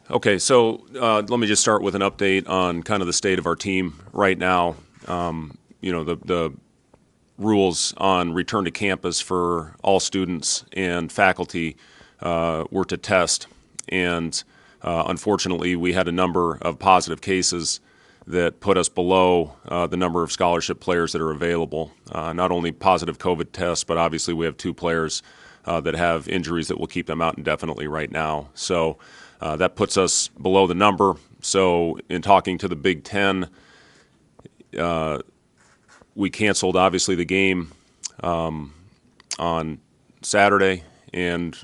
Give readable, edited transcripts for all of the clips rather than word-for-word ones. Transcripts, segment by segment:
Okay, so let me just start with an update on kind of the state of our team right now. The rules on return to campus for all students and faculty were to test, and unfortunately, we had a number of positive cases that put us below the number of scholarship players that are available. Not only positive COVID tests, but obviously we have two players that have injuries that will keep them out indefinitely right now. So that puts us below the number. So in talking to the Big Ten, we canceled obviously the game on Saturday, and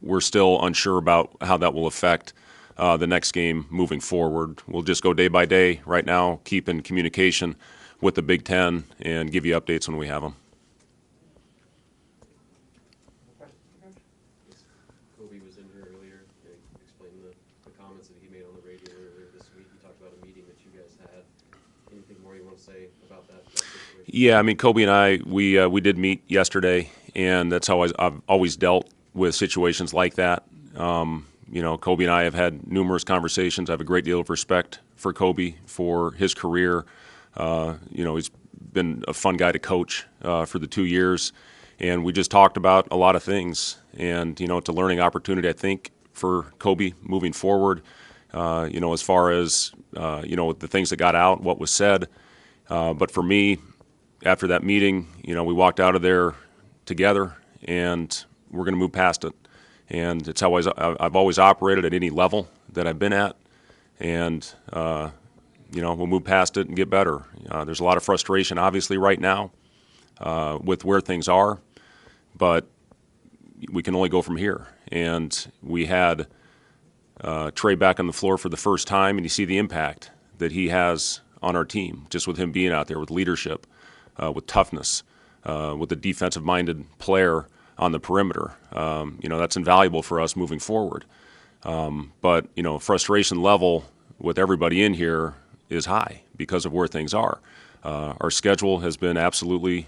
we're still unsure about how that will affect the next game moving forward. We'll just go day by day right now, keep in communication with the Big Ten, and give you updates when we have them. Kobe was in here earlier. Can you explain the comments that he made on the radio earlier this week? He talked about a meeting that you guys had. Anything more you want to say about that situation? Yeah, I mean, Kobe and I, we did meet yesterday, and that's how I've always dealt with situations like that. Kobe and I have had numerous conversations. I have a great deal of respect for Kobe, for his career. He's been a fun guy to coach for the 2 years, and we just talked about a lot of things. And, it's a learning opportunity, I think, for Kobe moving forward, as far as, the things that got out, what was said. But for me, after that meeting, we walked out of there together, and we're going to move past it. And it's how I've always operated at any level that I've been at. And, we'll move past it and get better. There's a lot of frustration, obviously, right now with where things are. But we can only go from here. And we had Trey back on the floor for the first time, and you see the impact that he has on our team, just with him being out there with leadership, with toughness, with a defensive-minded player on the perimeter. That's invaluable for us moving forward. But frustration level with everybody in here is high because of where things are. Our schedule has been absolutely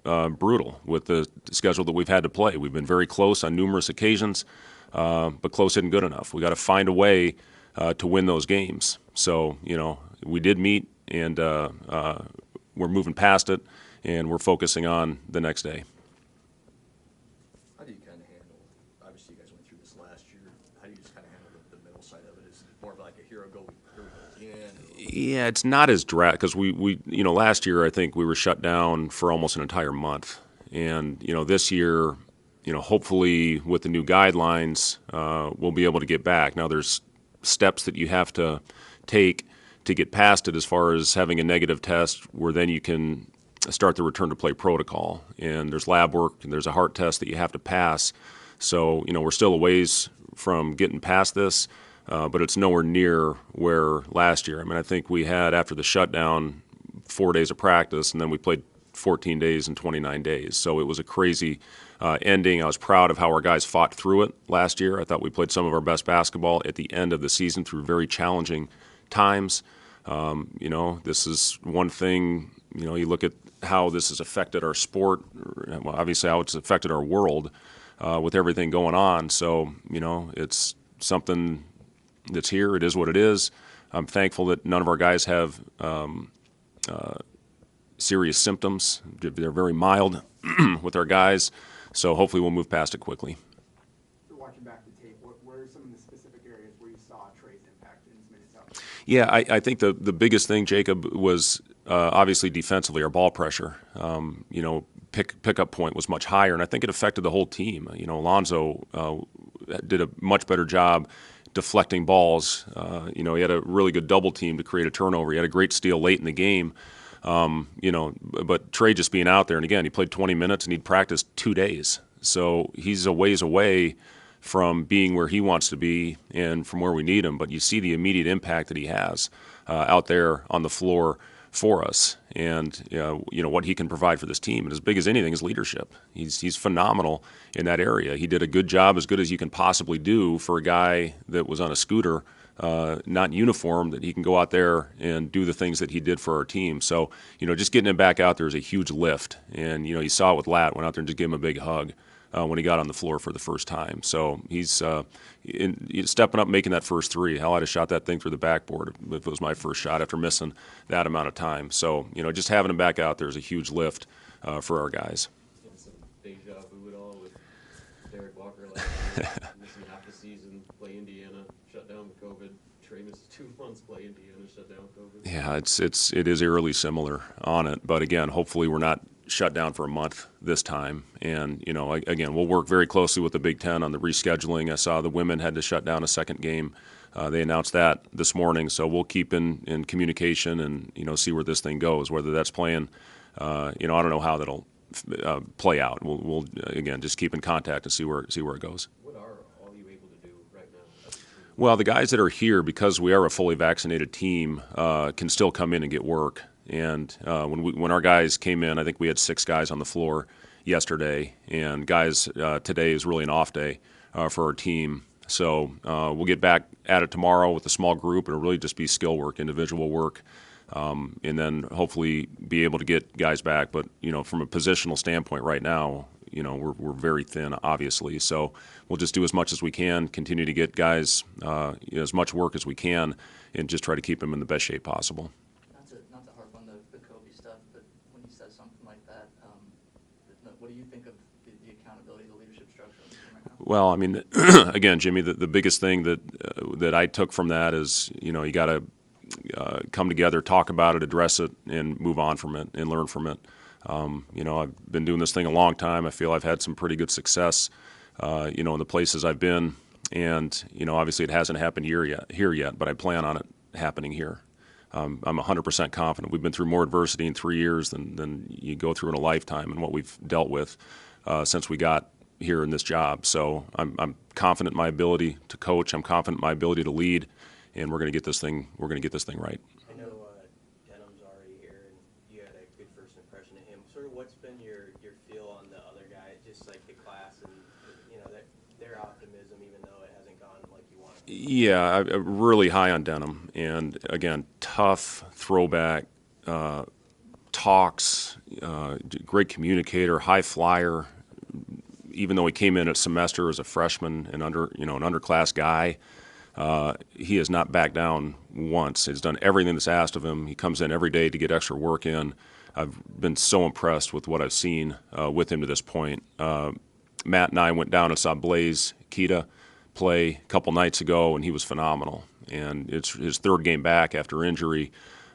brutal with the schedule that we've had to play. We've been very close on numerous occasions, but close isn't good enough. We got to find a way to win those games. So, we did meet, and we're moving past it, and we're focusing on the next day. How do you kind of handle, obviously you guys went through this last year, how do you just kind of handle the mental side of it? Is it more of like a here we go again? Yeah, it's not as drastic, because we last year I think we were shut down for almost an entire month. And, this year, hopefully with the new guidelines, we'll be able to get back. Now there's steps that you have to take to get past it, as far as having a negative test where then you can start the return to play protocol. And there's lab work, and there's a heart test that you have to pass. So, we're still a ways from getting past this, but it's nowhere near where last year. I mean, I think we had, after the shutdown, 4 days of practice, and then we played 14 days and 29 days. So it was a crazy ending. I was proud of how our guys fought through it last year. I thought we played some of our best basketball at the end of the season through very challenging times. This is one thing, you look at how this has affected our sport, well, obviously how it's affected our world with everything going on. So, it's something that's here. It is what it is. I'm thankful that none of our guys have serious symptoms. They're very mild with our guys. So hopefully we'll move past it quickly. Watching back the tape, what are some of the specific areas where you saw Trey's impact in his minutes out? Yeah, I think the biggest thing, Jacob, was obviously defensively, our ball pressure. Pickup point was much higher, and I think it affected the whole team. Alonzo did a much better job deflecting balls. He had a really good double team to create a turnover. He had a great steal late in the game. But Trey just being out there, and again, he played 20 minutes and he'd practiced 2 days. So he's a ways away from being where he wants to be and from where we need him. But you see the immediate impact that he has out there on the floor for us, and what he can provide for this team. And as big as anything is leadership. He's phenomenal in that area. He did a good job, as good as you can possibly do for a guy that was on a scooter, not in uniform, that he can go out there and do the things that he did for our team. So, just getting him back out there is a huge lift. And, you saw it with Lat, went out there and just gave him a big hug. when he got on the floor for the first time. So he's stepping up, making that first three. Hell, I'd have shot that thing through the backboard if it was my first shot after missing that amount of time. So, just having him back out there is a huge lift for our guys. And some deja vu at all with Derek Walker last year, missing half the season, play Indiana, shut down with COVID. Trey misses 2 months, play Indiana, shut down with COVID. Yeah, it is eerily similar on it, but again, hopefully we're not shut down for a month this time. And again, we'll work very closely with the Big Ten on the rescheduling. I saw the women had to shut down a second game. They announced that this morning, so we'll keep in communication and see where this thing goes. Whether that's playing, I don't know how that'll play out. We'll again just keep in contact and see where it goes. What are all you able to do right now as a team? Well, the guys that are here, because we are a fully vaccinated team, can still come in and get work. And when our guys came in, I think we had 6 guys on the floor yesterday. And guys, today is really an off day for our team. So we'll get back at it tomorrow with a small group. It'll really just be skill work, individual work, and then hopefully be able to get guys back. But from a positional standpoint, right now, we're very thin, obviously. So we'll just do as much as we can, continue to get guys as much work as we can, and just try to keep them in the best shape possible. Not to harp on the Kobe stuff, but when he says something like that, what do you think of the accountability, the leadership structure of the team right now? Well, I mean, again, Jimmy, the biggest thing that I took from that is you got to come together, talk about it, address it, and move on from it and learn from it. I've been doing this thing a long time. I feel I've had some pretty good success, in the places I've been, and obviously it hasn't happened here yet, but I plan on it happening here. I'm 100% confident. We've been through more adversity in 3 years than you go through in a lifetime, and what we've dealt with since we got here in this job. So I'm confident in my ability to coach. I'm confident in my ability to lead, and we're going to get this thing. We're going to get this thing right. I know Denham's already here, and you had a good first impression of him. Sort of, what's been your feel on the other guy, just like the class and their optimism, even though it hasn't gone like you wanted? Yeah, I'm really high on Denham, and again, tough throwback, talks, great communicator, high flyer. Even though he came in a semester as a freshman and an underclass guy, he has not backed down once. He's done everything that's asked of him. He comes in every day to get extra work in. I've been so impressed with what I've seen with him to this point. Matt and I went down and saw Blaze Kita play a couple nights ago, and he was phenomenal. And it's his 3rd game back after injury,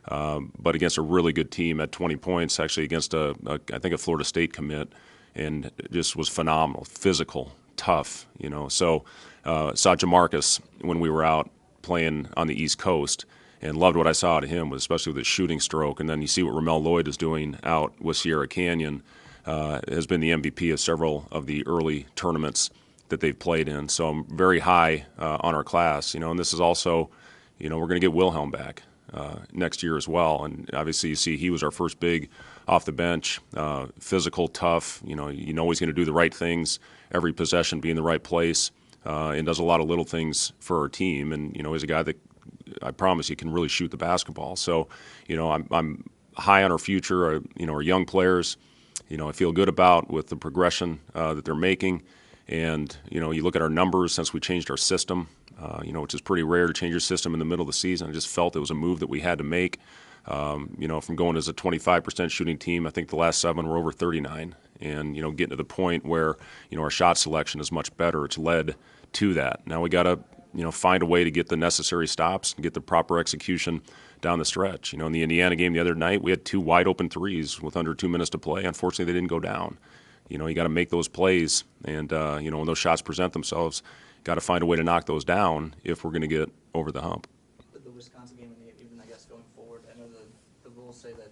but against a really good team at 20 points, actually against I think a Florida State commit, and just was phenomenal, physical, tough. So saw Jamarcus when we were out playing on the East Coast, and loved what I saw out of him, especially with his shooting stroke. And then you see what Ramel Lloyd is doing out with Sierra Canyon. Has been the MVP of several of the early tournaments that they've played in. So I'm very high on our class, and this is also, we're going to get Wilhelm back next year as well. And obviously you see he was our first big off the bench, physical, tough, he's going to do the right things, every possession be in the right place, and does a lot of little things for our team. And, he's a guy that I promise he can really shoot the basketball. So, I'm high on our future, our young players. I feel good about with the progression that they're making. And, you look at our numbers since we changed our system, which is pretty rare to change your system in the middle of the season. I just felt it was a move that we had to make. From going as a 25% shooting team, I think the last 7 were over 39. And, getting to the point where, our shot selection is much better. It's led to that. Now we got to, find a way to get the necessary stops and get the proper execution down the stretch. In the Indiana game the other night, we had 2 wide open threes with under 2 minutes to play. Unfortunately, they didn't go down. You got to make those plays, and when those shots present themselves, got to find a way to knock those down if we're going to get over the hump. The Wisconsin game, and even I guess going forward, I know the rules say that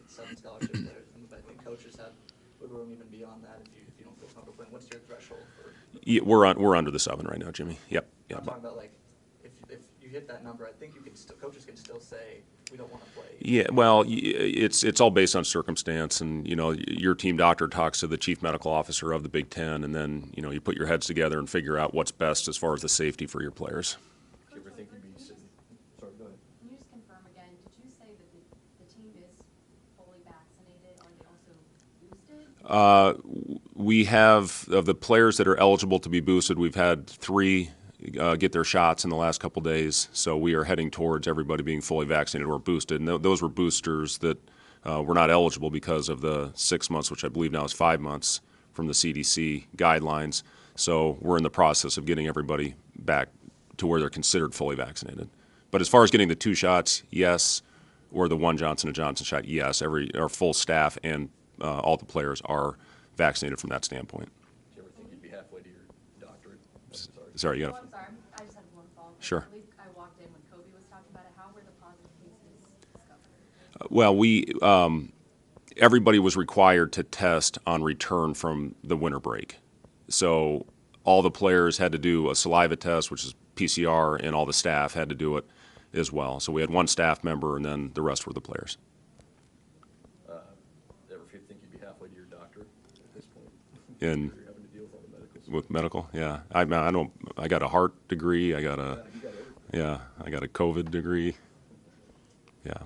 it's 7 scholarship players, but I think coaches have wiggle room even beyond that if you don't feel comfortable playing. What's your threshold for? Yeah, we're under the 7 right now, Jimmy. Yep. I'm talking about if you hit that number, I think coaches can still say we don't want to play. Yeah, well, it's all based on circumstance, and your team doctor talks to the chief medical officer of the Big Ten, and then you put your heads together and figure out what's best as far as the safety for your players. Do you ever think you'd be sitting? Sorry, go ahead. Can you just confirm again, did you say that the team is fully vaccinated? Are they also boosted? We have, of the players that are eligible to be boosted, we've had 3 get their shots in the last couple days. So we are heading towards everybody being fully vaccinated or boosted. And those were boosters that were not eligible because of the 6 months, which I believe now is 5 months from the CDC guidelines. So we're in the process of getting everybody back to where they're considered fully vaccinated. But as far as getting the 2 shots, yes, or the 1 Johnson & Johnson shot, yes. Our full staff and all the players are vaccinated from that standpoint. Do you ever think you'd be halfway to your doctorate? I'm sorry. Sorry, you Oh, got I'm sorry, I just had one follow-up. Sure. At least I walked in when Kobe was talking about it. How were the positive cases discovered? Well, everybody was required to test on return from the winter break. So all the players had to do a saliva test, which is PCR, and all the staff had to do it as well. So we had 1 staff member, and then the rest were the players. Ever think you'd be halfway to your doctorate at this point? And You're having to deal with all the medical stuff. with medical, yeah, I got a heart degree. I got You got everything. I got a COVID degree. Yeah.